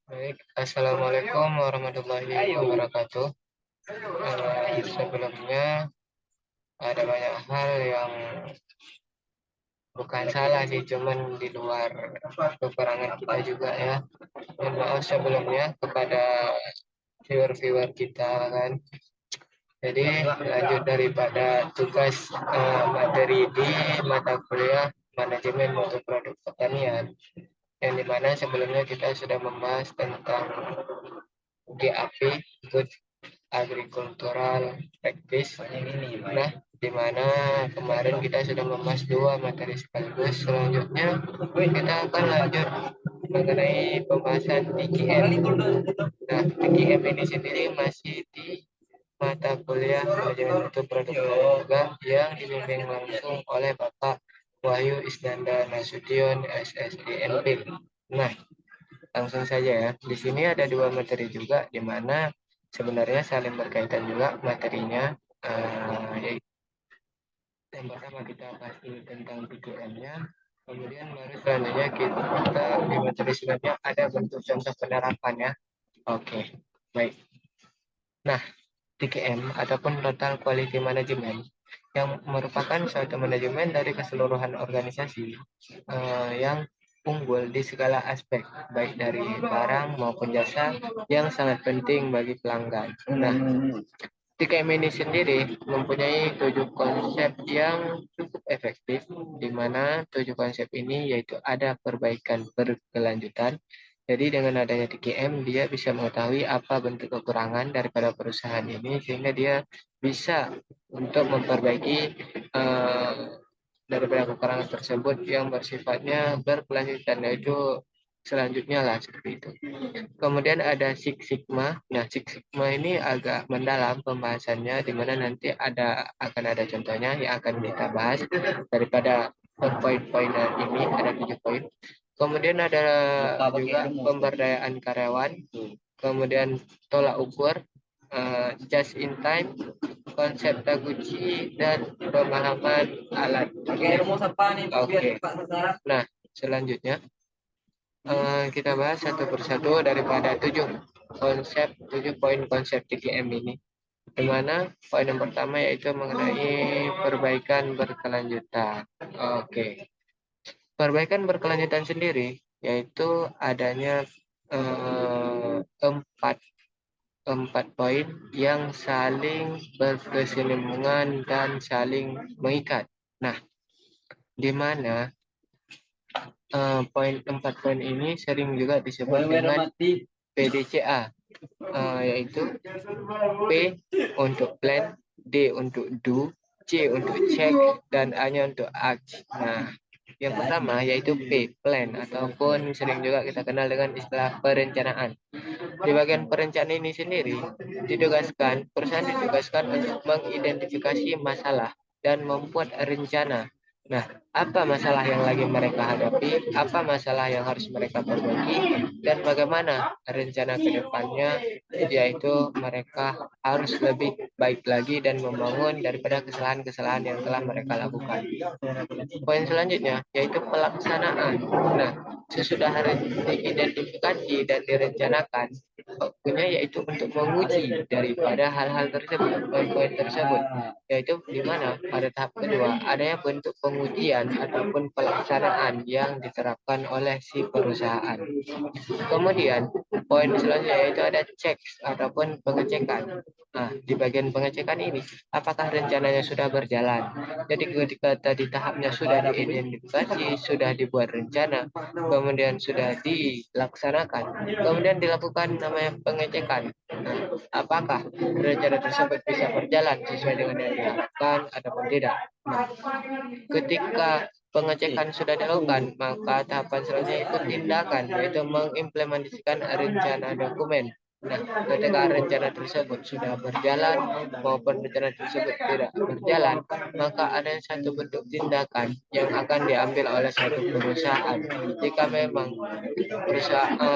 Baik, Assalamualaikum warahmatullahi wabarakatuh. Sebelumnya ada banyak hal yang bukan salah sih, cuman di luar kekurangan kita juga ya. Mohon maaf sebelumnya kepada viewer-viewer kita kan. Jadi lanjut daripada tugas materi di mata kuliah manajemen mutu produk pertanian, yang dimana sebelumnya kita sudah membahas tentang GAP, Good Agricultural Practice. Nah, di mana kemarin kita sudah membahas dua materi sekaligus. Selanjutnya kita akan lanjut mengenai pembahasan TKM. Nah, TKM ini sendiri masih di mata kuliah manajemen mutu produk juga yang dibimbing langsung oleh Bapak Wahyu Isnanda Nasution SSDMP. Nah, langsung saja ya. Di sini ada dua materi juga, di mana sebenarnya saling berkaitan juga materinya. Yaitu yang pertama kita bahas dulu tentang PKM-nya, kemudian baru selanjutnya kita di materi selanjutnya ada bentuk contoh penerapan ya. Oke, baik. Nah, TKM ataupun Total Quality Management yang merupakan suatu manajemen dari keseluruhan organisasi yang unggul di segala aspek, baik dari barang maupun jasa yang sangat penting bagi pelanggan. Nah, TKM ini sendiri mempunyai 7 konsep yang cukup efektif, di mana 7 konsep ini yaitu ada perbaikan berkelanjutan. Jadi dengan adanya TKM, dia bisa mengetahui apa bentuk kekurangan daripada perusahaan ini, sehingga dia bisa untuk memperbaiki eh, daripada kekurangan tersebut yang bersifatnya berkelanjutan, yaitu selanjutnya lah seperti itu. Kemudian ada Six Sigma. Nah, Six Sigma ini agak mendalam pembahasannya, di mana nanti akan ada contohnya yang akan kita bahas daripada poin-poin ini ada 7 poin. Kemudian ada juga pemberdayaan karyawan, kemudian tolak ukur, just in time, konsep Taguchi, dan pemahaman alat. Oke. Nah, selanjutnya kita bahas satu persatu daripada 7 poin konsep TKM ini. Di mana poin yang pertama yaitu mengenai perbaikan berkelanjutan. Oke. Perbaikan berkelanjutan sendiri yaitu adanya empat empat poin yang saling berkesinambungan dan saling mengikat. Nah, di mana empat poin ini sering juga disebut dengan PDCA, yaitu P untuk plan, D untuk do, C untuk check, dan A-nya untuk act. Nah, yang pertama yaitu P, plan, ataupun sering juga kita kenal dengan istilah perencanaan. Di bagian perencanaan ini sendiri, perusahaan ditugaskan untuk mengidentifikasi masalah dan membuat rencana. Nah, apa masalah yang lagi mereka hadapi, apa masalah yang harus mereka perbaiki, dan bagaimana rencana ke depannya, yaitu mereka harus lebih baik lagi dan membangun daripada kesalahan-kesalahan yang telah mereka lakukan. Poin selanjutnya yaitu pelaksanaan. Nah, sesudah diidentifikasi dan direncanakan, waktunya yaitu untuk menguji daripada hal-hal tersebut, poin-poin tersebut, yaitu di mana pada tahap kedua adanya bentuk pengujian ataupun pelaksanaan yang diterapkan oleh si perusahaan. Kemudian poin selanjutnya yaitu ada cek ataupun pengecekan. Nah, di bagian pengecekan ini, apakah rencananya sudah berjalan? Jadi ketika tadi tahapnya sudah diidentifikasi, sudah dibuat rencana, kemudian sudah dilaksanakan, kemudian dilakukan namanya pengecekan. Nah, apakah rencana tersebut bisa berjalan sesuai dengan yang diharapkan ataupun tidak? Nah, ketika pengecekan sudah dilakukan, maka tahapan selanjutnya itu tindakan, yaitu mengimplementasikan rencana dokumen. Nah, ketika rencana tersebut sudah berjalan maupun rencana tersebut tidak berjalan, maka ada satu bentuk tindakan yang akan diambil oleh satu perusahaan. Jika memang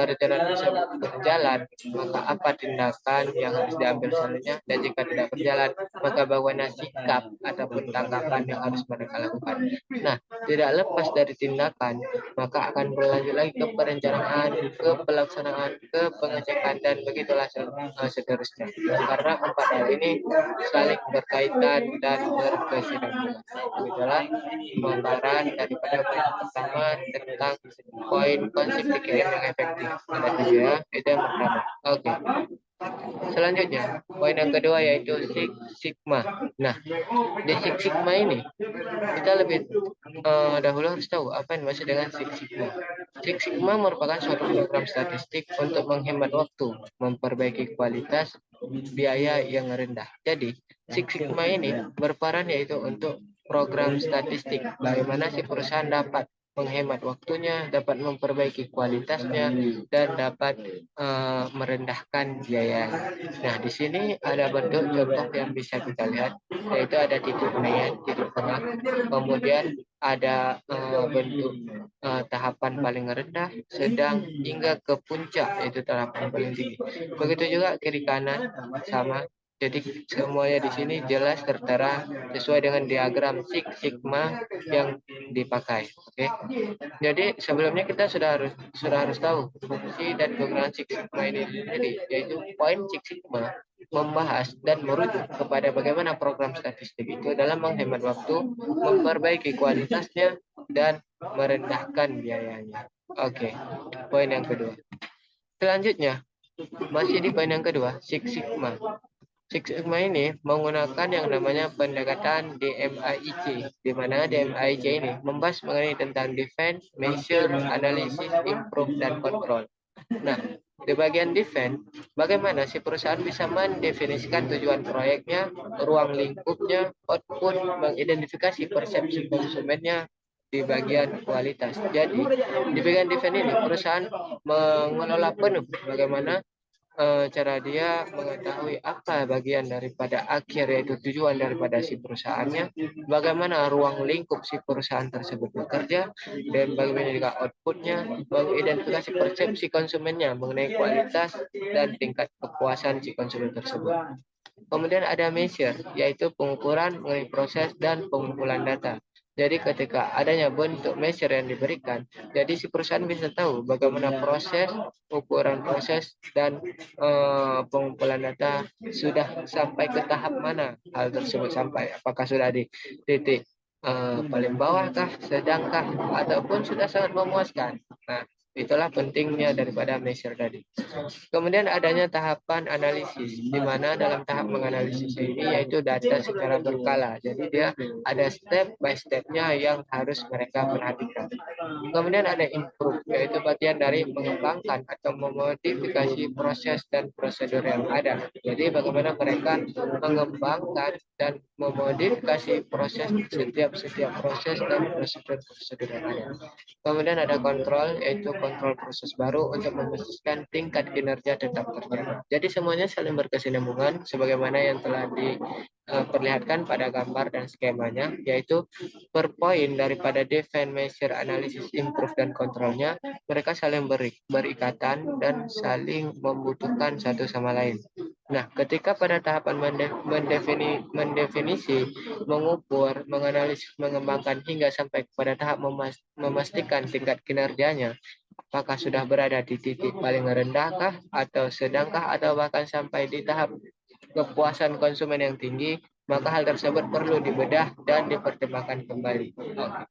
rencana tersebut berjalan, maka apa tindakan yang harus diambil selanjutnya, dan jika tidak berjalan, maka bagaimana sikap ataupun tanggapan yang harus mereka lakukan. Nah, tidak lepas dari tindakan, maka akan berlanjut lagi ke perencanaan, ke pelaksanaan, ke pengecekan, dan begitulah seterusnya. Karena empat hal ini saling berkaitan dan berkesinambungan. Begitulah pemaparan daripada poin pertama tentang poin konsep pikiran yang efektif. Ada tiga ya, itu yang pertama. Oke. Selanjutnya, poin yang kedua yaitu Six Sigma. Nah, di Six Sigma ini kita lebih dahulu harus tahu apa yang dimaksud dengan Six Sigma. Six Sigma merupakan suatu program statistik untuk menghemat waktu, memperbaiki kualitas, biaya yang rendah. Jadi, Six Sigma ini berperan yaitu untuk program statistik, bagaimana si perusahaan dapat menghemat waktunya, dapat memperbaiki kualitasnya, dan dapat merendahkan biaya. Nah, di sini ada bentuk contoh yang bisa kita lihat, yaitu ada titik naik, titik tengah, kemudian ada bentuk tahapan paling rendah, sedang, hingga ke puncak, yaitu tahapan paling tinggi. Begitu juga kiri kanan sama. Jadi semuanya di sini jelas tertera sesuai dengan diagram Six Sigma yang dipakai. Oke. Jadi sebelumnya kita sudah harus tahu fungsi dan kegunaan Six Sigma ini sendiri, yaitu poin Six Sigma membahas dan merujuk kepada bagaimana program statistik itu dalam menghemat waktu, memperbaiki kualitasnya, dan merendahkan biayanya. Oke, poin yang kedua. Selanjutnya, masih di poin yang kedua, Six Sigma. Six Sigma ini menggunakan yang namanya pendekatan DMAIC, di mana DMAIC ini membahas mengenai tentang define, measure, analisis, improve, dan control. Nah, di bagian define, bagaimana si perusahaan bisa mendefinisikan tujuan proyeknya, ruang lingkupnya, output, mengidentifikasi persepsi konsumennya di bagian kualitas. Jadi, di bagian define ini, perusahaan mengelola penuh bagaimana cara dia mengetahui apa bagian daripada akhir, yaitu tujuan daripada si perusahaannya, bagaimana ruang lingkup si perusahaan tersebut bekerja, dan bagaimana juga outputnya, mengidentifikasi persepsi konsumennya mengenai kualitas dan tingkat kepuasan si konsumen tersebut. Kemudian ada measure, yaitu pengukuran mengenai proses dan pengumpulan data. Jadi ketika adanya bentuk measure yang diberikan, jadi si perusahaan bisa tahu bagaimana proses, ukuran proses, dan pengumpulan data sudah sampai ke tahap mana hal tersebut sampai. Apakah sudah di titik paling bawah kah, sedangkah, ataupun sudah sangat memuaskan. Nah, itulah pentingnya daripada measure tadi. Kemudian adanya tahapan analisis, di mana dalam tahap menganalisis ini yaitu data secara berkala. Jadi dia ada step by stepnya yang harus mereka perhatikan. Kemudian ada improve, yaitu bagian dari mengembangkan atau memodifikasi proses dan prosedur yang ada. Jadi bagaimana mereka mengembangkan dan memodifikasi setiap proses dan prosedur yang ada. Kemudian ada kontrol, yaitu kontrol proses baru untuk memastikan tingkat kinerja tetap terjaga. Jadi semuanya saling berkesinambungan sebagaimana yang telah diperlihatkan pada gambar dan skemanya, yaitu per poin daripada define, measure, analisis, improve, dan kontrolnya, mereka saling berikatan dan saling membutuhkan satu sama lain. Nah, ketika pada tahapan mendefinisi, mengukur, menganalisis, mengembangkan, hingga sampai kepada tahap memastikan tingkat kinerjanya, apakah sudah berada di titik paling rendahkah, atau sedangkah, atau bahkan sampai di tahap kepuasan konsumen yang tinggi, maka hal tersebut perlu dibedah dan dipertimbangkan kembali. Oke.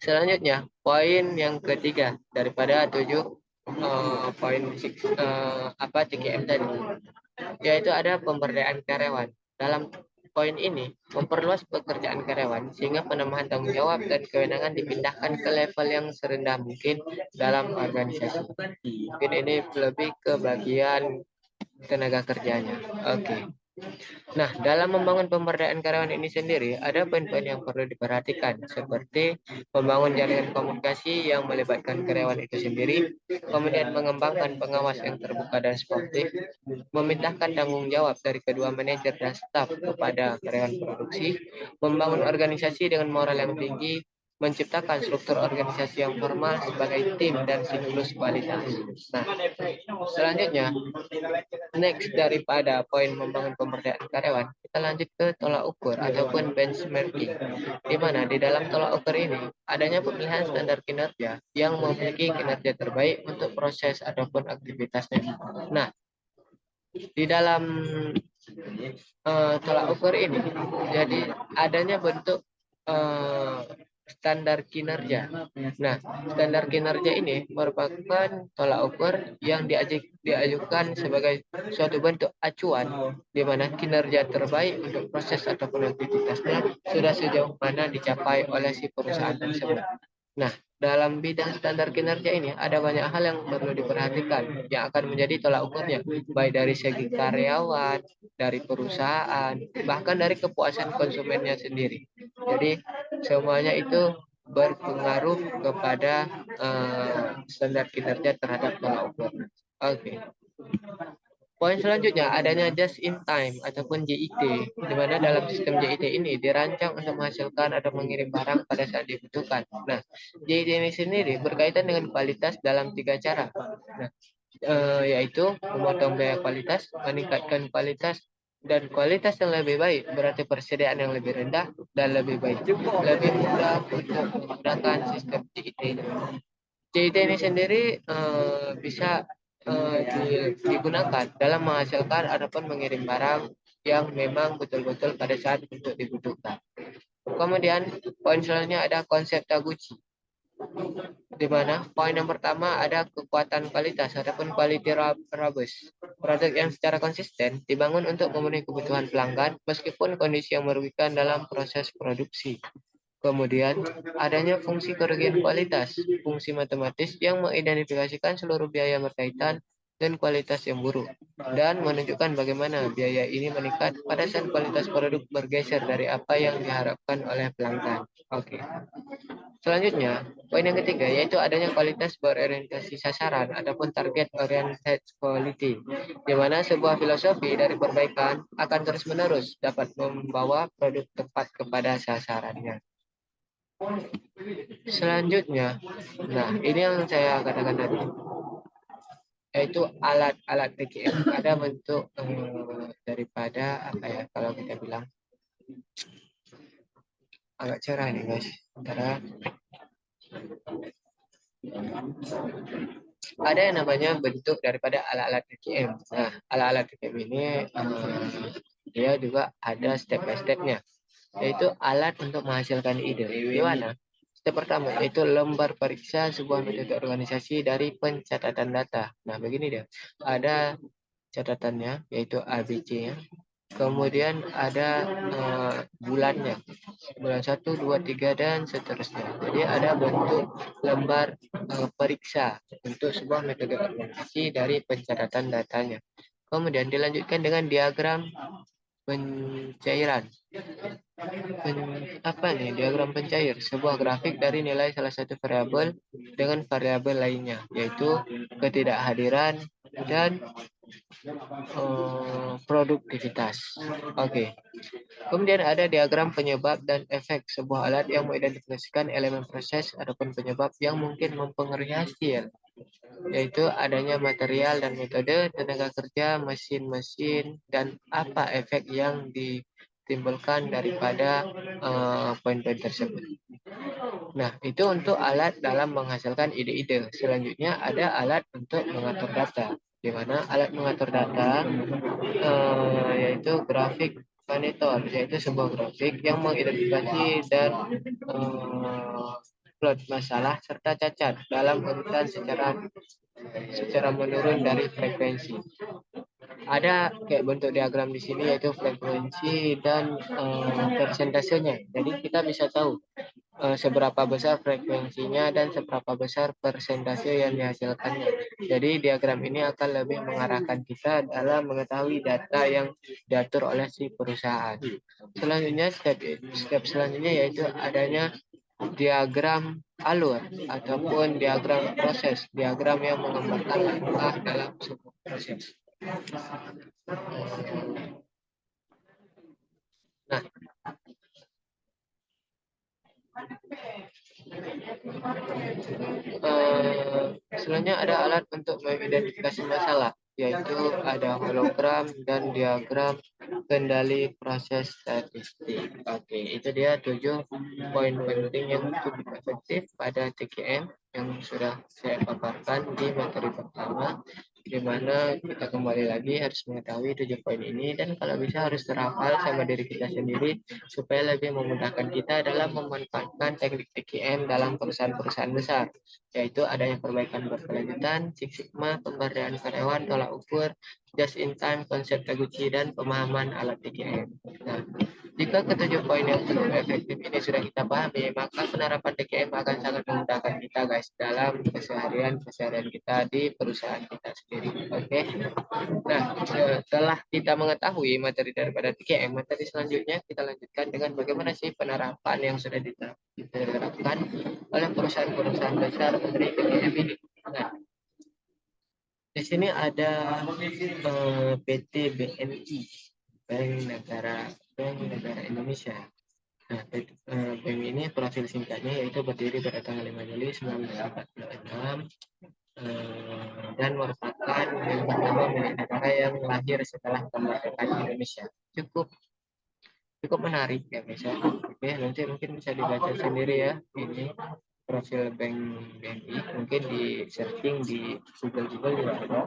Selanjutnya, poin yang ketiga daripada 7 poin TKM tadi, yaitu ada pemberdayaan karyawan. Dalam poin ini, memperluas pekerjaan karyawan sehingga penambahan tanggung jawab dan kewenangan dipindahkan ke level yang serendah mungkin dalam organisasi. Mungkin ini lebih ke bagian tenaga kerjanya. Oke. Nah, dalam membangun pemberdayaan karyawan ini sendiri, ada poin-poin yang perlu diperhatikan, seperti membangun jaringan komunikasi yang melibatkan karyawan itu sendiri, kemudian mengembangkan pengawas yang terbuka dan sportif, memindahkan tanggung jawab dari kedua manajer dan staf kepada karyawan produksi, membangun organisasi dengan moral yang tinggi, menciptakan struktur organisasi yang formal sebagai tim dan siklus kualitas. Nah, selanjutnya, next daripada poin membangun pemberdayaan karyawan, kita lanjut ke tolak ukur ataupun benchmarking. Di mana di dalam tolak ukur ini adanya pemilihan standar kinerja yang memiliki kinerja terbaik untuk proses ataupun aktivitasnya. Nah, di dalam tolak ukur ini, jadi adanya bentuk eh, standar kinerja. Nah, standar kinerja ini merupakan tolak ukur yang diajukan sebagai suatu bentuk acuan di mana kinerja terbaik untuk proses ataupun aktivitasnya sudah sejauh mana dicapai oleh si perusahaan tersebut. Nah, dalam bidang standar kinerja ini ada banyak hal yang perlu diperhatikan yang akan menjadi tolak ukurnya, baik dari segi karyawan, dari perusahaan, bahkan dari kepuasan konsumennya sendiri. Jadi semuanya itu berpengaruh kepada standar kinerja terhadap tolak ukur. Oke. Poin selanjutnya adanya just in time ataupun JIT, di mana dalam sistem JIT ini dirancang untuk menghasilkan atau mengirim barang pada saat dibutuhkan. Nah, JIT ini sendiri berkaitan dengan kualitas dalam tiga cara. Nah, yaitu memotong biaya kualitas, meningkatkan kualitas, dan kualitas yang lebih baik berarti persediaan yang lebih rendah dan lebih baik, lebih mudah untuk menggunakan sistem JIT. JIT ini sendiri bisa digunakan dalam menghasilkan ataupun mengirim barang yang memang betul-betul pada saat untuk dibutuhkan. Kemudian poin selanjutnya ada konsep Taguchi, di mana poin yang pertama ada kekuatan kualitas ataupun quality robust. Produk yang secara konsisten dibangun untuk memenuhi kebutuhan pelanggan meskipun kondisi yang merugikan dalam proses produksi. Kemudian, adanya fungsi kerugian kualitas, fungsi matematis yang mengidentifikasikan seluruh biaya berkaitan dan kualitas yang buruk, dan menunjukkan bagaimana biaya ini meningkat pada saat kualitas produk bergeser dari apa yang diharapkan oleh pelanggan. Oke. Selanjutnya, poin yang ketiga yaitu adanya kualitas berorientasi sasaran ataupun target oriented quality, di mana sebuah filosofi dari perbaikan akan terus-menerus dapat membawa produk tepat kepada sasarannya. Selanjutnya, nah ini yang saya katakan tadi, yaitu alat-alat TKM. Ada bentuk daripada apa ya, kalau kita bilang agak cerah nih guys. Antara ada yang namanya bentuk daripada alat-alat TKM. Nah, alat-alat TKM ini dia juga ada step by stepnya, yaitu alat untuk menghasilkan ide. Di mana? Step pertama yaitu lembar periksa sebuah metode organisasi dari pencatatan data. Nah, begini dia. Ada catatannya yaitu ABC-nya. Kemudian ada bulannya. Bulan 1, 2, 3 dan seterusnya. Jadi ada bentuk lembar periksa untuk sebuah metode organisasi dari pencatatan datanya. Kemudian dilanjutkan dengan diagram pencairan. Apa nih diagram pencair? Sebuah grafik dari nilai salah satu variabel dengan variabel lainnya, yaitu ketidakhadiran dan produktivitas. Oke. Kemudian ada diagram penyebab dan efek sebuah alat yang mengidentifikasikan elemen proses ataupun penyebab yang mungkin mempengaruhi hasil, yaitu adanya material dan metode, tenaga kerja, mesin-mesin, dan apa efek yang ditimbulkan daripada poin-poin tersebut. Nah, itu untuk alat dalam menghasilkan ide-ide. Selanjutnya ada alat untuk mengatur data, di mana alat mengatur data yaitu grafik monitor, yaitu sebuah grafik yang mengidentifikasi dan plot masalah serta cacat dalam urutan secara menurun dari frekuensi. Ada kayak bentuk diagram di sini yaitu frekuensi dan persentasenya. Jadi kita bisa tahu seberapa besar frekuensinya dan seberapa besar persentase yang dihasilkannya. Jadi diagram ini akan lebih mengarahkan kita dalam mengetahui data yang diatur oleh si perusahaan. Selanjutnya step selanjutnya yaitu adanya diagram alur ataupun diagram proses, diagram yang menggambarkan langkah dalam sebuah proses. Nah, selanjutnya ada alat untuk mengidentifikasi masalah, yaitu ada hologram dan diagram kendali proses statistik. Oke, itu dia 7 poin penting yang cukup efektif pada TKM yang sudah saya paparkan di materi pertama, di mana kita kembali lagi harus mengetahui 7 poin ini, dan kalau bisa harus terhafal sama diri kita sendiri supaya lebih memudahkan kita dalam memanfaatkan teknik TKM dalam perusahaan-perusahaan besar, yaitu adanya perbaikan berkelanjutan, Six Sigma, pemberdayaan karyawan, tolak ukur, just in time, konsep Taguchi, dan pemahaman alat TKM. Nah, jika ketujuh poin yang cukup efektif ini sudah kita pahami, maka penerapan TKM akan sangat memudahkan kita guys dalam keseharian kita di perusahaan kita sendiri. Oke. Nah, setelah kita mengetahui materi daripada TKM, materi selanjutnya kita lanjutkan dengan bagaimana sih penerapan yang sudah diterapkan oleh perusahaan-perusahaan besar dari TKM ini. Nah, di sini ada PT BNI, Bank Negara Indonesia. Nah, bank ini profil singkatnya yaitu berdiri pada tanggal 5 Juli 1946 dan merupakan yang pertama milik negara yang lahir setelah kemerdekaan Indonesia. Cukup cukup menarik ya guys ya. Oke, nanti mungkin bisa dibaca sendiri ya ini profil Bank BNI, mungkin di searching di Google juga ada.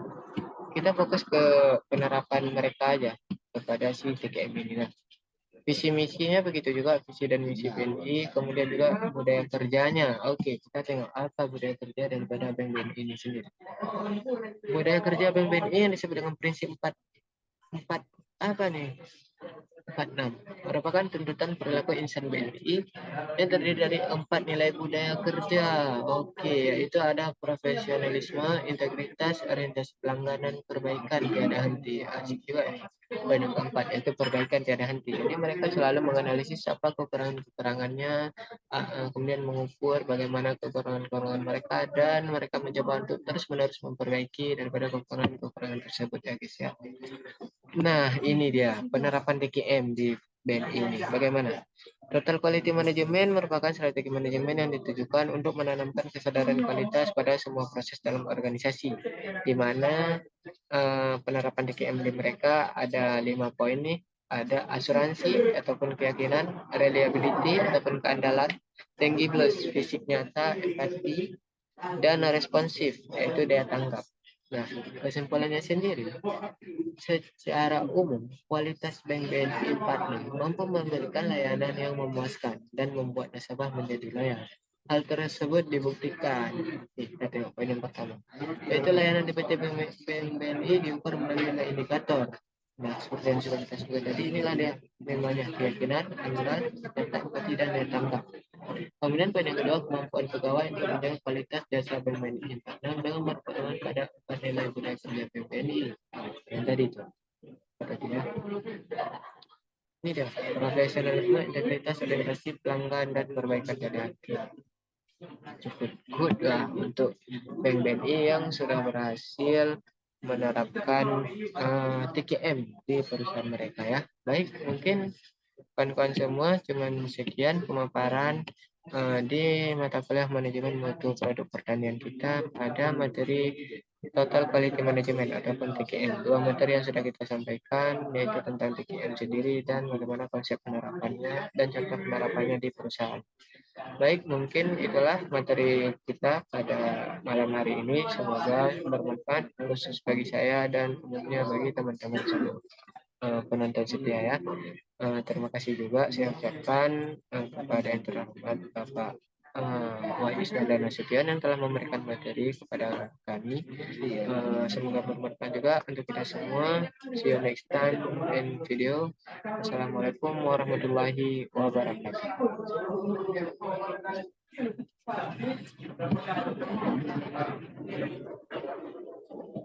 Kita fokus ke penerapan mereka aja kepada si TKM ini. Nah, visi misinya begitu juga, visi dan misi BNI, kemudian juga budaya kerjanya. Oke, kita tengok apa budaya kerja daripada Bank BNI ini sendiri. Budaya kerja Bank BNI yang disebut dengan prinsip 4 apa nih? 46 merupakan tuntutan perilaku insan BNI yang terdiri dari 4 nilai budaya kerja. Oke, yaitu ada profesionalisme, integritas, orientasi pelanggan, dan perbaikan tiada henti. Asik juga ini. Poin yang keempat yaitu perbaikan tiada henti. Jadi mereka selalu menganalisis apa kekurangan-kekurangannya, kemudian mengukur bagaimana kekurangan-kekurangan mereka, dan mereka mencoba untuk terus-menerus memperbaiki daripada kekurangan-kekurangan tersebut ya guys ya. Nah, ini dia penerapan TKM di BNI ini. Bagaimana? Total Quality Management merupakan strategi manajemen yang ditujukan untuk menanamkan kesadaran kualitas pada semua proses dalam organisasi, di mana penerapan TKM di mereka ada 5 poin nih. Ada asuransi ataupun keyakinan, reliability ataupun keandalan, tangibles fisik nyata, empati, dan responsif yaitu daya tanggap. Nah, kesimpulannya sendiri, secara umum, kualitas Bank BNI Partner mampu memberikan layanan yang memuaskan dan membuat nasabah menjadi loyal. Hal tersebut dibuktikan. Kita tengok poin yang pertama, yaitu layanan di PT Bank BNI diukur melalui 5 indikator. Nah, seperti yang sudah kita sebutkan tadi, inilah dia namanya keyakinan, andalan, data, empati, dan daya tanggap. Kemudian poin yang kedua, kemampuan pegawai untuk menjaga kualitas jasa Bank BNI Partner dengan berpedoman pada nilai budaya kerja BNI. Yang tadi itu. Ini dia profesionalisme, integritas, orientasi pelanggan, dan perbaikan data. Cukup good lah untuk Bank BNI yang sudah berhasil menerapkan TKM di perusahaan mereka ya. Baik, mungkin kawan-kawan semua cuman sekian pemaparan di mata kuliah manajemen mutu produk pertanian kita pada materi Total Quality Management ataupun TKM. Dua materi yang sudah kita sampaikan yaitu tentang TKM sendiri dan bagaimana konsep penerapannya dan contoh penerapannya di perusahaan. Baik, mungkin itulah materi kita pada malam hari ini. Semoga bermanfaat khusus bagi saya dan umumnya bagi teman-teman semua penonton setia ya. Terima kasih juga saya ucapkan kepada yang terhormat Bapak Wahyu dan Nasution yang telah memberikan materi kepada kami. Semoga bermanfaat juga untuk kita semua. See you next time in video. Assalamualaikum warahmatullahi wabarakatuh.